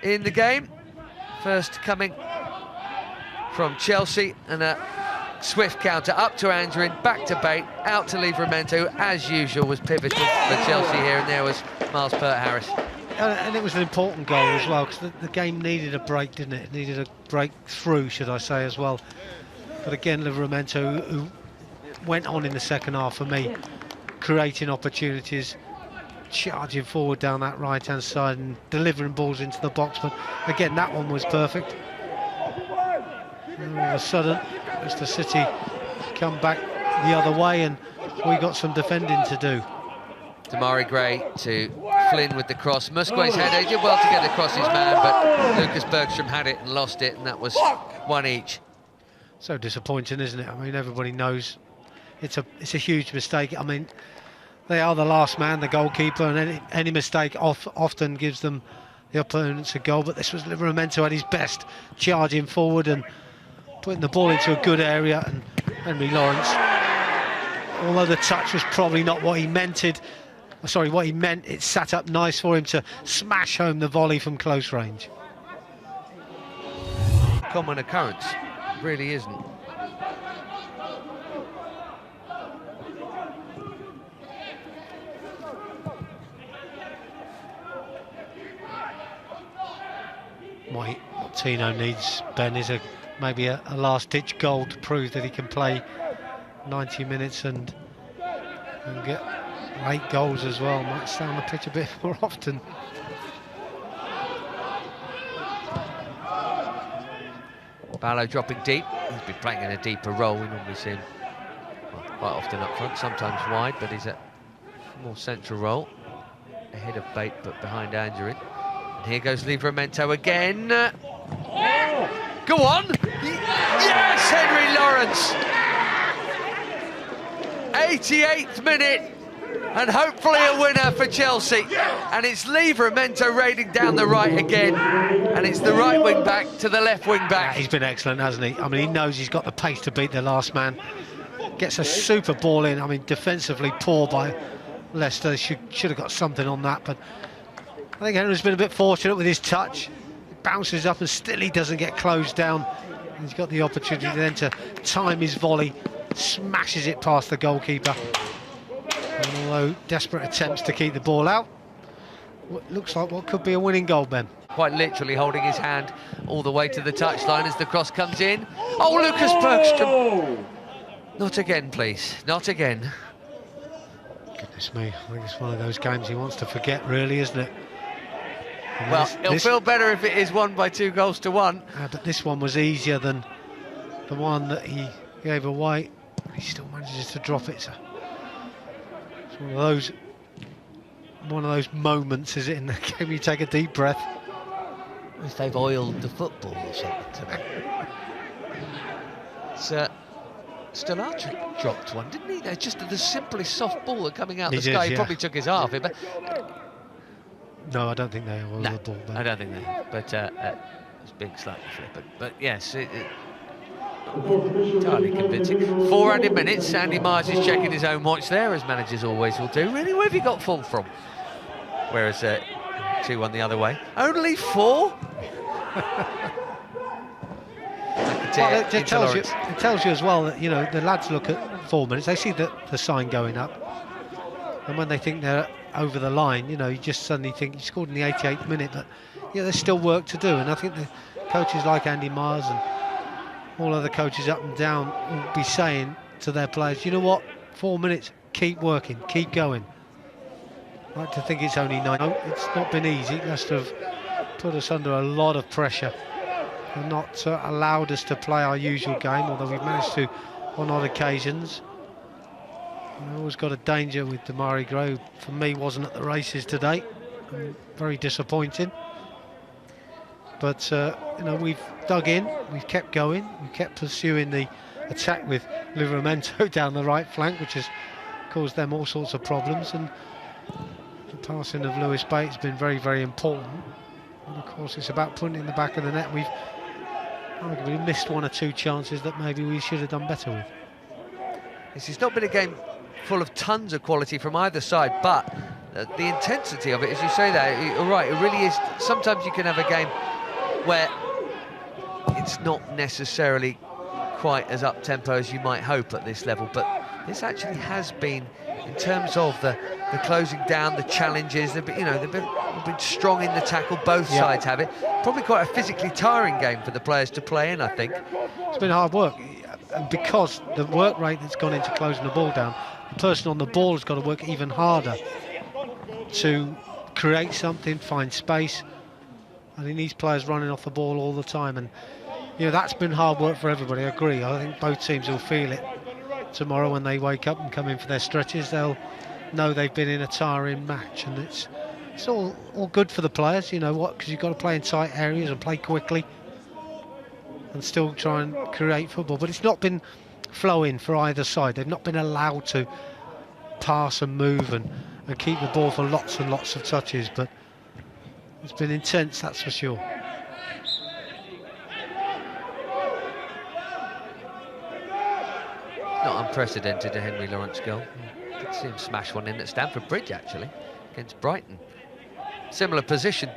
in the game. First coming from Chelsea, and a swift counter up to Angerin, back to Bate, out to Livramento, as usual, was pivotal for Chelsea here, and there was Miles Peart-Harris. And it was an important goal as well, because the game needed a break, didn't it? It needed a breakthrough, should I say, as well. But again, Livramento, who went on in the second half for me, creating opportunities, charging forward down that right-hand side and delivering balls into the box. But again, that one was perfect. And all of a sudden, Leicester City come back the other way, and we got some defending to do. Damari Gray to Flynn with the cross. Musque's header, he did well to get across his man, but Lucas Bergstrom had it and lost it, and that was one each. So disappointing, isn't it? I mean, everybody knows it's a huge mistake. I mean, they are the last man, the goalkeeper, and any mistake often gives them the opponents a goal. But this was Livramento at his best, charging forward and putting the ball into a good area. And Henry Lawrence, although the touch was probably not what he meant, it sat up nice for him to smash home the volley from close range. Common occurrence, really isn't. What Tino needs, Ben, is maybe a last-ditch goal to prove that he can play 90 minutes and get 8 goals as well. Might stay on the pitch a bit more often. Barlow dropping deep. He's been playing in a deeper role. We normally see him quite often up front, sometimes wide, but he's a more central role. Ahead of Bate, but behind Angerin. And here goes Livramento again. Go on! Yes, Henry Lawrence! 88th minute, and hopefully a winner for Chelsea. And it's Livramento raiding down the right again, and it's the right wing back to the left wing back. Yeah, he's been excellent, hasn't he? I mean, he knows he's got the pace to beat the last man. Gets a super ball in. I mean, defensively poor by Leicester. Should have got something on that, but I think Henry's been a bit fortunate with his touch. Bounces up and still he doesn't get closed down. He's got the opportunity then to time his volley, smashes it past the goalkeeper. And although desperate attempts to keep the ball out, what looks like what could be a winning goal, Ben. Quite literally holding his hand all the way to the touchline as the cross comes in. Oh, Lucas Bergstrom! Not again, please. Not again. Goodness me, I think it's one of those games he wants to forget, really, isn't it? And well, he'll feel better if it is won by 2-1. But this one was easier than the one that he gave away. He still manages to drop it. So it's one of those moments, is it, in the game you take a deep breath. If they've oiled the football or something tonight. Still Archer dropped one, didn't he? Just the simplest soft ball coming out the sky. Yeah. He probably took his half. But no, I don't think they oiled the ball. I don't think they have. But it's being slightly flippant. But yes, entirely convincing. 400 minutes. Andy Myers is checking his own watch there, as managers always will do. Really, where have you got full from? Whereas 2-1 the other way. Only 4? Well, it tells you as well that, you know, the lads look at 4 minutes, they see the sign going up, and when they think they're over the line, you know, you just suddenly think you scored in the 88th minute, but yeah, there's still work to do. And I think the coaches like Andy Myers and all other coaches up and down will be saying to their players, you know what, 4 minutes, keep working, keep going. I like to think it's only 9. No, it's not been easy. Leicester have put us under a lot of pressure and not allowed us to play our usual game, although we've managed to on odd occasions. We always got a danger with Damari Gray, who for me wasn't at the races today. Very disappointing. But you know, we've dug in, we've kept going, we've kept pursuing the attack with Livramento down the right flank, which has caused them all sorts of problems. And the passing of Lewis Bate has been very, very important. And of course, it's about putting it in the back of the net. We've arguably missed 1 or 2 chances that maybe we should have done better with. This has not been a game full of tons of quality from either side, but the intensity of it, as you say that, you're right, it really is. Sometimes you can have a game where it's not necessarily quite as up-tempo as you might hope at this level, but this actually has been, in terms of the closing down, the challenges, they've been strong in the tackle, both sides have it. Probably quite a physically tiring game for the players to play in, I think. It's been hard work, and because the work rate that's gone into closing the ball down, the person on the ball has got to work even harder to create something, find space, and he needs players running off the ball all the time, and that's been hard work for everybody. I agree. I think both teams will feel it tomorrow when they wake up and come in for their stretches. They'll know they've been in a tiring match, and it's all good for the players, because you've got to play in tight areas and play quickly and still try and create football. But it's not been flowing for either side. They've not been allowed to pass and move and keep the ball for lots and lots of touches, but it's been intense, that's for sure. Not unprecedented, a Henry Lawrence goal. Did see him smash one in at Stamford Bridge, actually, against Brighton. Similar position.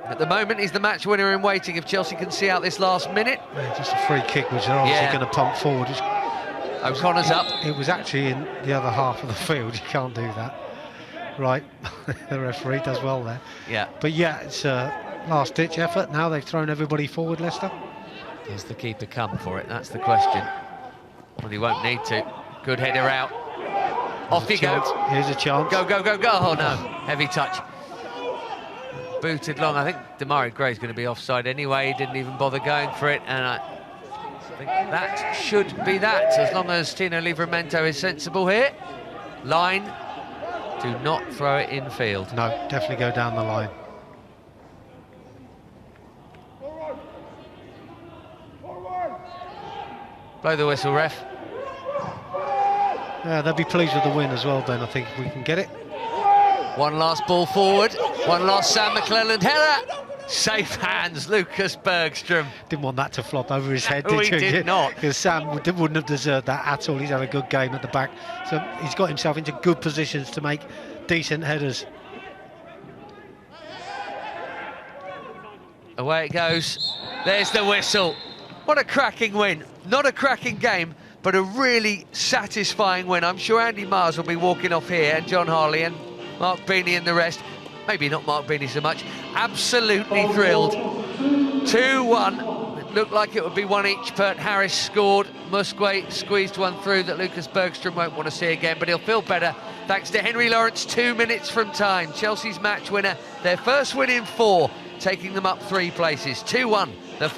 At the moment, he's the match winner in waiting if Chelsea can see out this last minute. Yeah, just a free kick, which they're obviously going to pump forward. O'Connor's up. It was actually in the other half of the field. You can't do that. Right, the referee does well there. Yeah. But yeah, it's a last-ditch effort. Now they've thrown everybody forward, Leicester. Does the keeper come for it? That's the question. Well, he won't need to. Good header out. Off he goes. Here's a chance. Go, go, go, go. Oh, no. Heavy touch. Booted long. I think Demarai Gray's going to be offside anyway. He didn't even bother going for it. And I think that should be that, as long as Tino Livramento is sensible here. Line. Do not throw it in field. No, definitely go down the line. Blow the whistle, ref. Yeah, they'll be pleased with the win as well, Ben, I think, if we can get it. One last ball forward. One last Sam McClelland header. Safe hands, Lucas Bergstrom. Didn't want that to flop over his head, No, did you? he did not. Because Sam wouldn't have deserved that at all. He's had a good game at the back. So he's got himself into good positions to make decent headers. Away it goes. There's the whistle. What a cracking win. Not a cracking game, but a really satisfying win. I'm sure Andy Mars will be walking off here, and John Harley and Mark Beanie and the rest. Maybe not Mark Beanie so much. Absolutely thrilled. 2-1. It looked like it would be one each, but Harris scored. Musquet squeezed one through that Lucas Bergstrom won't want to see again, but he'll feel better thanks to Henry Lawrence. 2 minutes from time. Chelsea's match winner. Their first win in 4, taking them up 3 places. 2-1. The